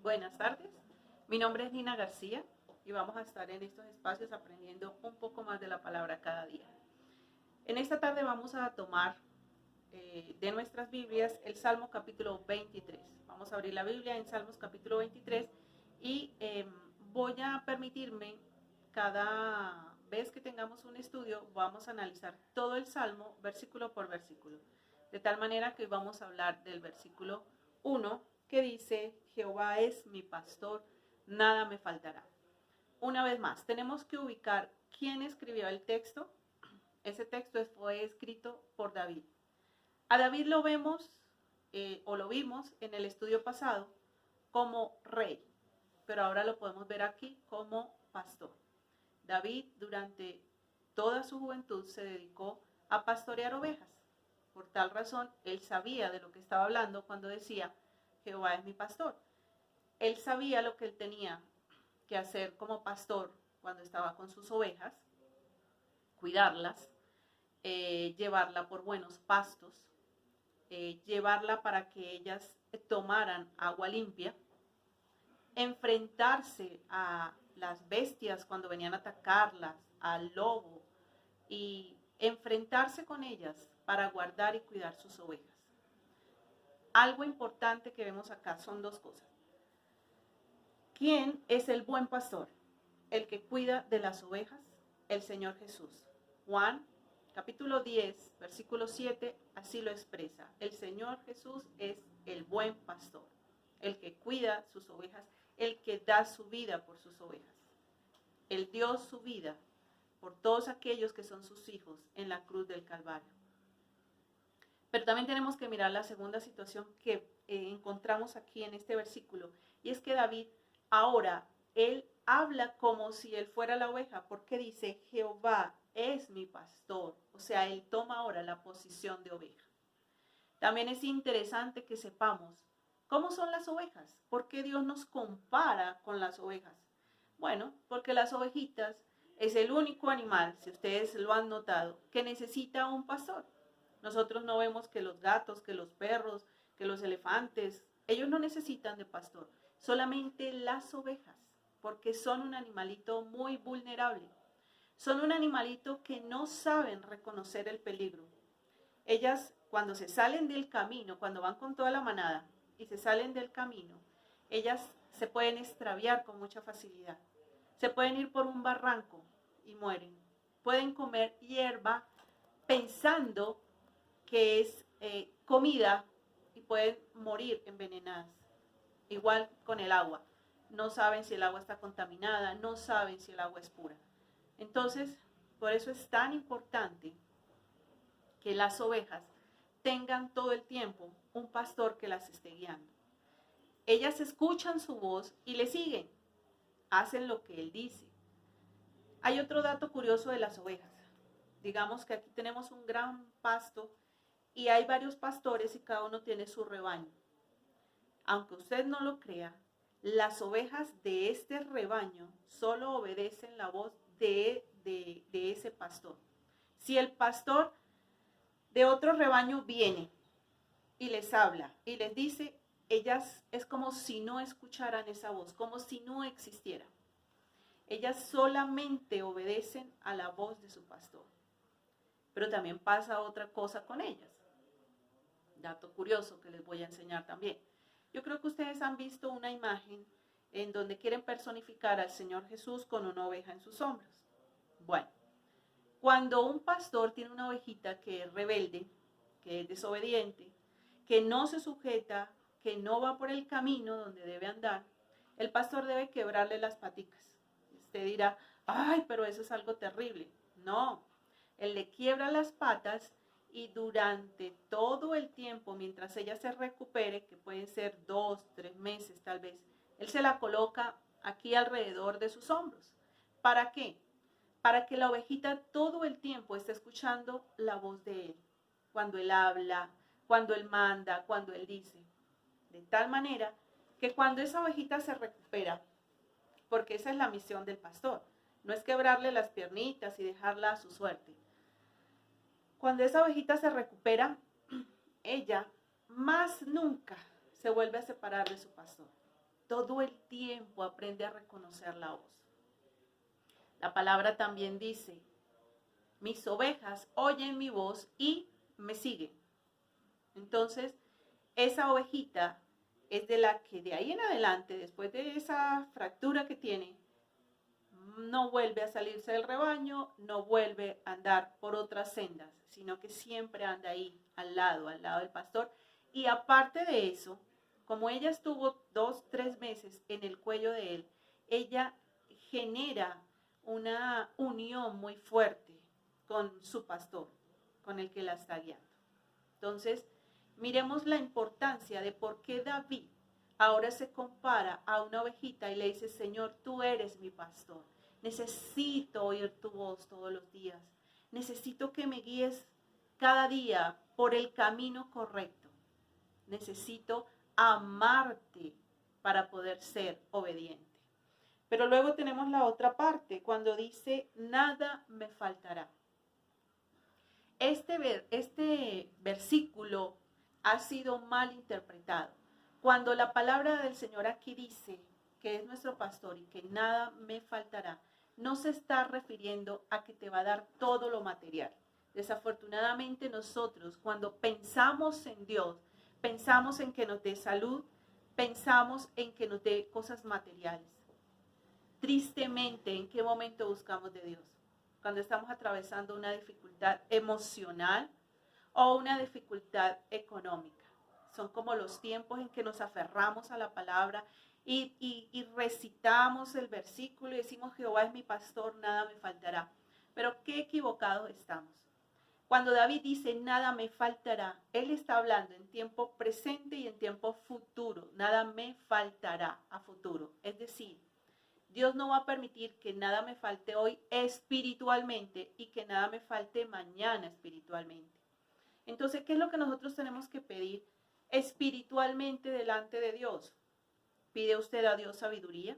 Buenas tardes, mi nombre es Nina García y vamos a estar en estos espacios aprendiendo un poco más de la palabra cada día. En esta tarde vamos a tomar de nuestras Biblias el Salmo capítulo 23. Vamos a abrir la Biblia en Salmos capítulo 23 y voy a permitirme, cada vez que tengamos un estudio, vamos a analizar todo el Salmo versículo por versículo. De tal manera que hoy vamos a hablar del versículo 1 que dice: Jehová es mi pastor, nada me faltará. Una vez más, tenemos que ubicar quién escribió el texto. Ese texto fue escrito por David. A David lo vemos o lo vimos en el estudio pasado como rey, pero ahora lo podemos ver aquí como pastor. David durante toda su juventud se dedicó a pastorear ovejas. Por tal razón, él sabía de lo que estaba hablando cuando decía: Jehová es mi pastor. Él sabía lo que él tenía que hacer como pastor cuando estaba con sus ovejas: cuidarlas, llevarla por buenos pastos, llevarla para que ellas tomaran agua limpia, enfrentarse a las bestias cuando venían a atacarlas, al lobo, y enfrentarse con ellas para guardar y cuidar sus ovejas. Algo importante que vemos acá son dos cosas. ¿Quién es el buen pastor? El que cuida de las ovejas, el Señor Jesús. Juan capítulo 10, versículo 7, así lo expresa. El Señor Jesús es el buen pastor, el que cuida sus ovejas, el que da su vida por sus ovejas. Él dio su vida por todos aquellos que son sus hijos en la cruz del Calvario. Pero también tenemos que mirar la segunda situación que encontramos aquí en este versículo, y es que David ahora, él habla como si él fuera la oveja, porque dice: Jehová es mi pastor. O sea, él toma ahora la posición de oveja. También es interesante que sepamos cómo son las ovejas. ¿Por qué Dios nos compara con las ovejas? Bueno, porque las ovejitas es el único animal, si ustedes lo han notado, que necesita un pastor. Nosotros no vemos que los gatos, que los perros, que los elefantes, ellos no necesitan de pastor. Solamente las ovejas, porque son un animalito muy vulnerable. Son un animalito que no saben reconocer el peligro. Ellas, cuando se salen del camino, cuando van con toda la manada y se salen del camino, ellas se pueden extraviar con mucha facilidad. Se pueden ir por un barranco y mueren. Pueden comer hierba pensando que es comida y pueden morir envenenadas. Igual con el agua. No saben si el agua está contaminada, no saben si el agua es pura. Entonces, por eso es tan importante que las ovejas tengan todo el tiempo un pastor que las esté guiando. Ellas escuchan su voz y le siguen, hacen lo que él dice. Hay otro dato curioso de las ovejas. Digamos que aquí tenemos un gran pasto y hay varios pastores y cada uno tiene su rebaño. Aunque usted no lo crea, las ovejas de este rebaño solo obedecen la voz de ese pastor. Si el pastor de otro rebaño viene y les habla y les dice, ellas es como si no escucharan esa voz, como si no existiera. Ellas solamente obedecen a la voz de su pastor. Pero también pasa otra cosa con ellas. Dato curioso que les voy a enseñar también. Yo creo que ustedes han visto una imagen en donde quieren personificar al Señor Jesús con una oveja en sus hombros. Bueno, cuando un pastor tiene una ovejita que es rebelde, que es desobediente, que no se sujeta, que no va por el camino donde debe andar, el pastor debe quebrarle las paticas. Usted dirá: ay, pero eso es algo terrible. No, él le quiebra las patas y durante todo el tiempo, mientras ella se recupere, que pueden ser 2, 3 meses tal vez, él se la coloca aquí alrededor de sus hombros. ¿Para qué? Para que la ovejita todo el tiempo esté escuchando la voz de él, cuando él habla, cuando él manda, cuando él dice. De tal manera que cuando esa ovejita se recupera, porque esa es la misión del pastor, no es quebrarle las piernitas y dejarla a su suerte. Cuando esa ovejita se recupera, ella más nunca se vuelve a separar de su pastor. Todo el tiempo aprende a reconocer la voz. La palabra también dice, mis ovejas oyen mi voz y me siguen. Entonces, esa ovejita es de la que de ahí en adelante, después de esa fractura que tiene, no vuelve a salirse del rebaño, no vuelve a andar por otras sendas, sino que siempre anda ahí, al lado del pastor. Y aparte de eso, como ella estuvo 2, 3 meses en el cuello de él, ella genera una unión muy fuerte con su pastor, con el que la está guiando. Entonces, miremos la importancia de por qué David ahora se compara a una ovejita y le dice, Señor, tú eres mi pastor. Necesito oír tu voz todos los días. Necesito que me guíes cada día por el camino correcto. Necesito amarte para poder ser obediente. Pero luego tenemos la otra parte, cuando dice, nada me faltará. Este versículo ha sido mal interpretado. Cuando la palabra del Señor aquí dice que es nuestro pastor y que nada me faltará, no se está refiriendo a que te va a dar todo lo material. Desafortunadamente nosotros, cuando pensamos en Dios, pensamos en que nos dé salud, pensamos en que nos dé cosas materiales. Tristemente, ¿en qué momento buscamos de Dios? Cuando estamos atravesando una dificultad emocional o una dificultad económica. Son como los tiempos en que nos aferramos a la palabra y recitamos el versículo y decimos, Jehová es mi pastor, nada me faltará. Pero qué equivocados estamos. Cuando David dice, nada me faltará, él está hablando en tiempo presente y en tiempo futuro. Nada me faltará a futuro. Es decir, Dios no va a permitir que nada me falte hoy espiritualmente y que nada me falte mañana espiritualmente. Entonces, ¿qué es lo que nosotros tenemos que pedir espiritualmente delante de Dios? ¿Pide usted a Dios sabiduría?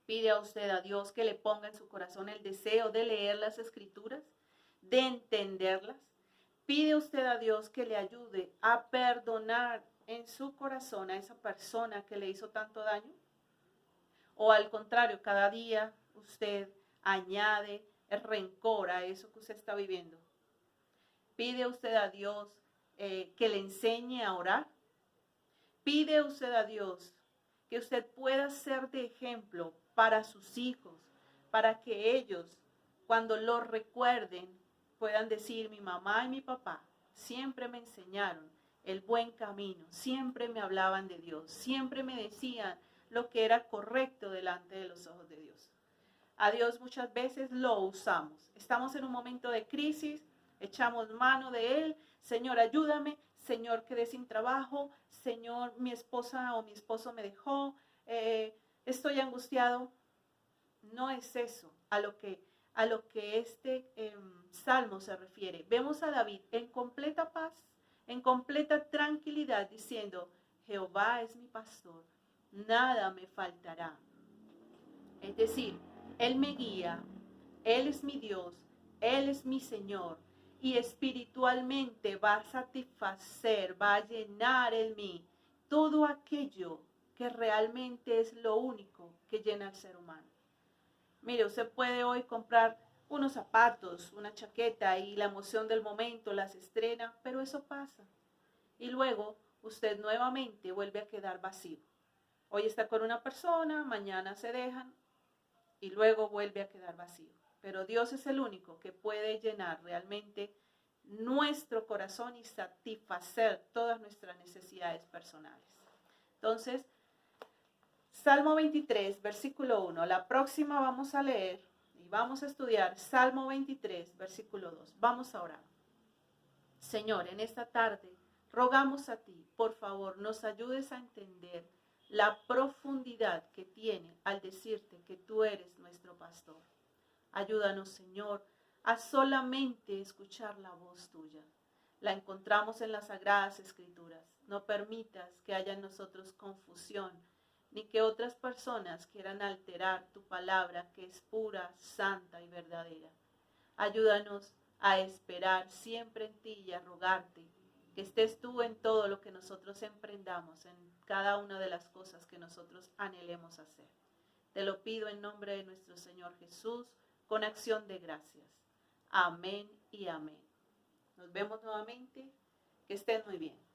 ¿Pide a usted a Dios que le ponga en su corazón el deseo de leer las Escrituras, de entenderlas? ¿Pide usted a Dios que le ayude a perdonar en su corazón a esa persona que le hizo tanto daño? ¿O al contrario, cada día usted añade el rencor a eso que usted está viviendo? ¿Pide usted a Dios que le enseñe a orar? ¿Pide usted a Dios que usted pueda ser de ejemplo para sus hijos, para que ellos, cuando lo recuerden, puedan decir, mi mamá y mi papá siempre me enseñaron el buen camino, siempre me hablaban de Dios, siempre me decían lo que era correcto delante de los ojos de Dios? A Dios muchas veces lo usamos. Estamos en un momento de crisis, echamos mano de Él. Señor, ayúdame. Señor, quedé sin trabajo. Señor, mi esposa o mi esposo me dejó. Estoy angustiado. No es eso a lo que este salmo se refiere. Vemos a David en completa paz, en completa tranquilidad, diciendo, Jehová es mi pastor, nada me faltará. Es decir, Él me guía, Él es mi Dios, Él es mi Señor, y espiritualmente va a satisfacer, va a llenar en mí todo aquello que realmente es lo único que llena al ser humano. Mire, usted puede hoy comprar unos zapatos, una chaqueta y la emoción del momento las estrena, pero eso pasa. Y luego usted nuevamente vuelve a quedar vacío. Hoy está con una persona, mañana se dejan y luego vuelve a quedar vacío. Pero Dios es el único que puede llenar realmente nuestro corazón y satisfacer todas nuestras necesidades personales. Entonces, Salmo 23, versículo 1. La próxima vamos a leer y vamos a estudiar Salmo 23, versículo 2. Vamos a orar. Señor, en esta tarde rogamos a ti, por favor, nos ayudes a entender la profundidad que tiene al decirte que tú eres nuestro pastor. Ayúdanos, Señor, a solamente escuchar la voz tuya. La encontramos en las Sagradas Escrituras. No permitas que haya en nosotros confusión, ni que otras personas quieran alterar tu palabra que es pura, santa y verdadera. Ayúdanos a esperar siempre en ti y a rogarte que estés tú en todo lo que nosotros emprendamos, en cada una de las cosas que nosotros anhelemos hacer. Te lo pido en nombre de nuestro Señor Jesús, con acción de gracias. Amén y amén. Nos vemos nuevamente. Que estén muy bien.